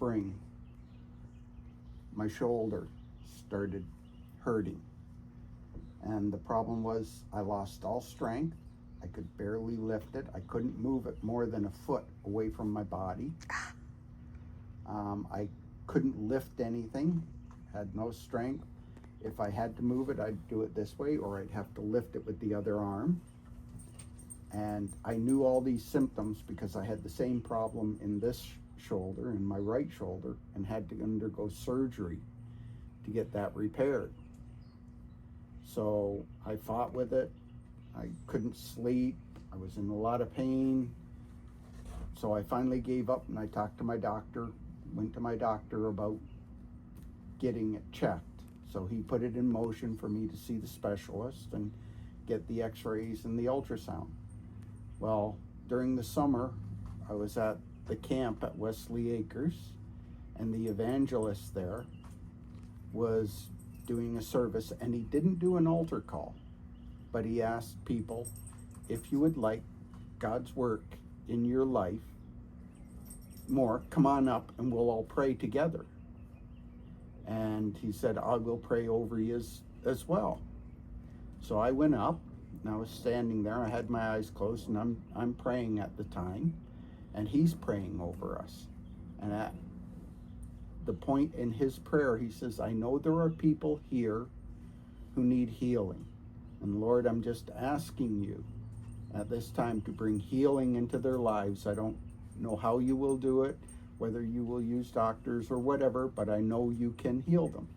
spring, my shoulder started hurting. And the problem was I lost all strength. I could barely lift it. I couldn't move it more than a foot away from my body. I couldn't lift anything, had no strength. If I had to move it, I'd do it this way, or I'd have to lift it with the other arm. And I knew all these symptoms because I had the same problem in this shoulder, in my right shoulder, and had to undergo surgery to get that repaired. So I fought with it. I couldn't sleep. I was in a lot of pain. So I finally gave up, and I talked to my doctor, went to my doctor about getting it checked. So he put it in motion for me to see the specialist and get the x-rays and the ultrasound. Well, during the summer, I was at the camp at Wesley Acres, and the evangelist there was doing a service, and he didn't do an altar call, but he asked people, if you would like God's work in your life more, come on up and we'll all pray together. And he said, I will pray over you as well. So I went up, and I was standing there. I had my eyes closed, and I'm praying at the time, and he's praying over us. And at the point in his prayer, he says, I know there are people here who need healing. And Lord, I'm just asking you at this time to bring healing into their lives. I don't know how you will do it, whether you will use doctors or whatever, but I know you can heal them.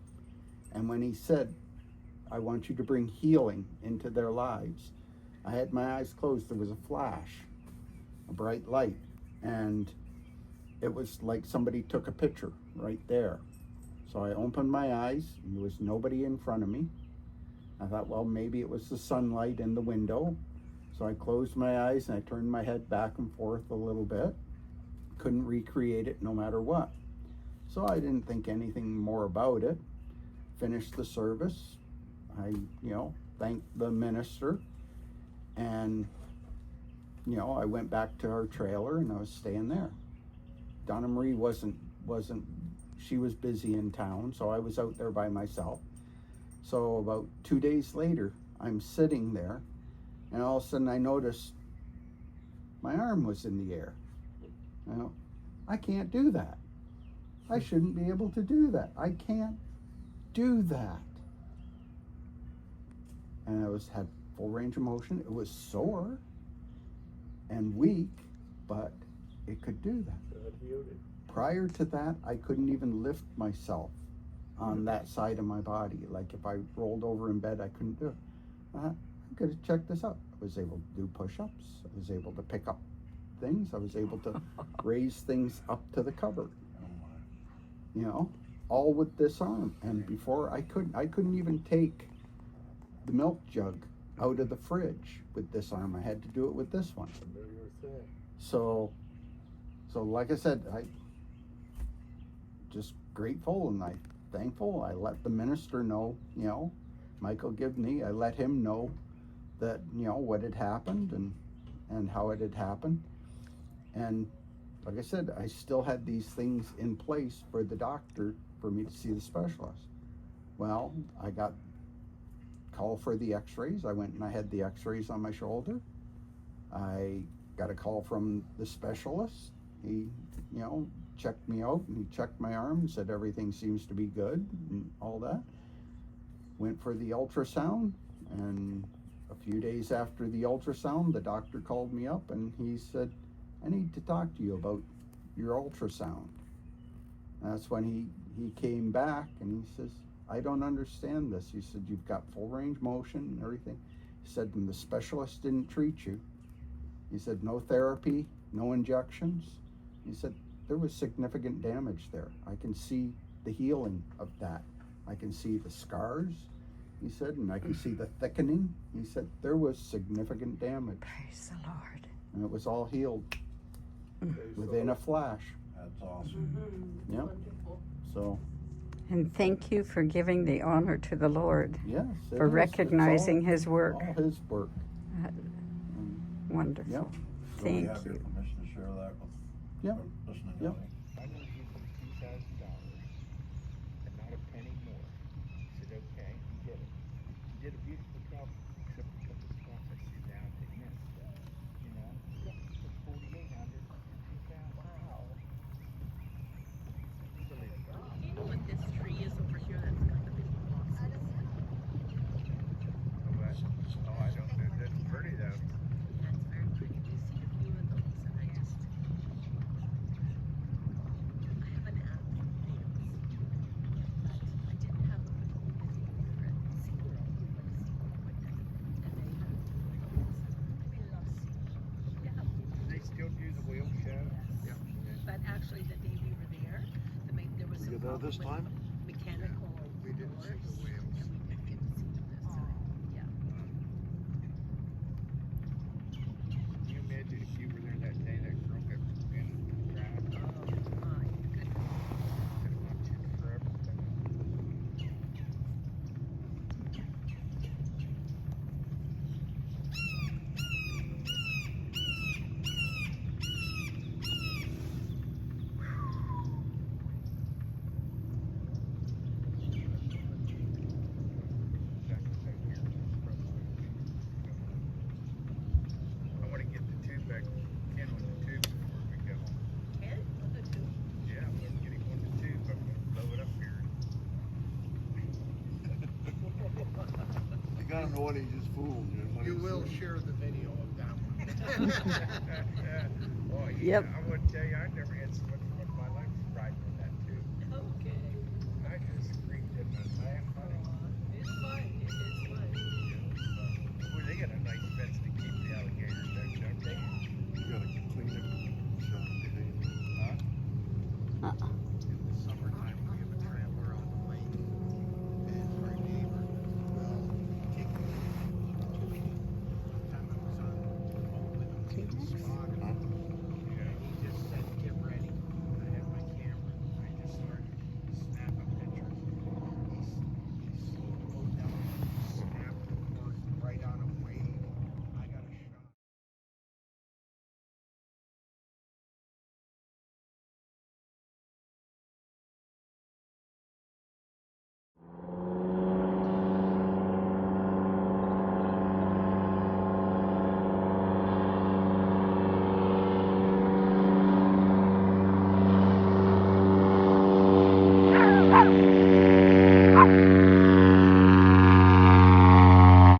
And when he said, I want you to bring healing into their lives, I had my eyes closed. There was a flash, a bright light, and it was like somebody took a picture right there. So I opened my eyes, and there was nobody in front of me. I thought, well, maybe it was the sunlight in the window. So I closed my eyes, and I turned my head back and forth a little bit. Couldn't recreate it no matter what. So I didn't think anything more about it. Finished the service. I, thanked the minister, and, I went back to our trailer, and I was staying there. Donna Marie she was busy in town, so I was out there by myself. So about 2 days later, I'm sitting there, and all of a sudden I noticed my arm was in the air. I can't do that. I shouldn't be able to do that. I can't do that. And I had full range of motion. It was sore and weak, but it could do that. God healed it. Prior to that, I couldn't even lift myself on that side of my body. Like if I rolled over in bed, I couldn't do it. I could have checked this out. I was able to do push-ups. I was able to pick up things. I was able to raise things up to the cupboard. All with this arm. And before I couldn't even take the milk jug out of the fridge with this arm. I had to do it with this one. So like I said, I just grateful and thankful. I let the minister know, Michael Gibney, I let him know that, what had happened and how it had happened. And like I said, I still had these things in place for the doctor for me to see the specialist. Well, I got call for the x-rays. I went and I had the x-rays on my shoulder. I got a call from the specialist. He, checked me out, and he checked my arm and said everything seems to be good and all that. Went for the ultrasound, and a few days after the ultrasound, the doctor called me up and he said, I need to talk to you about your ultrasound. And that's when he came back and he says, I don't understand this. He said, you've got full range motion and everything. He said, and the specialist didn't treat you. He said, no therapy, no injections. He said, there was significant damage there. I can see the healing of that. I can see the scars, he said, and I can see the thickening. He said, there was significant damage. Praise the Lord. And it was all healed within a flash. That's awesome. Yep. Wonderful. So, And thank you for giving the honor to the Lord, yes. for recognizing His work. All His work. Wonderful. Yep. So we Thank have your you. permission to share that with Yep. listening. Yep. I know you can You know this time? Mechanical. We didn't see the wheels. And we didn't get to see them this time. Yeah. Can you imagine if you were there that day that girl got in the ground? Oh my goodness. Could have went to forever. I want to get the tube back, Ken with the tube before we go home. Ken? Yeah, I'm getting one of the tube. I'm going to blow it up here. You gotta know what he just fooled you. What You he will said. share the video of that one. Well, Yep. I would tell you, I never had so much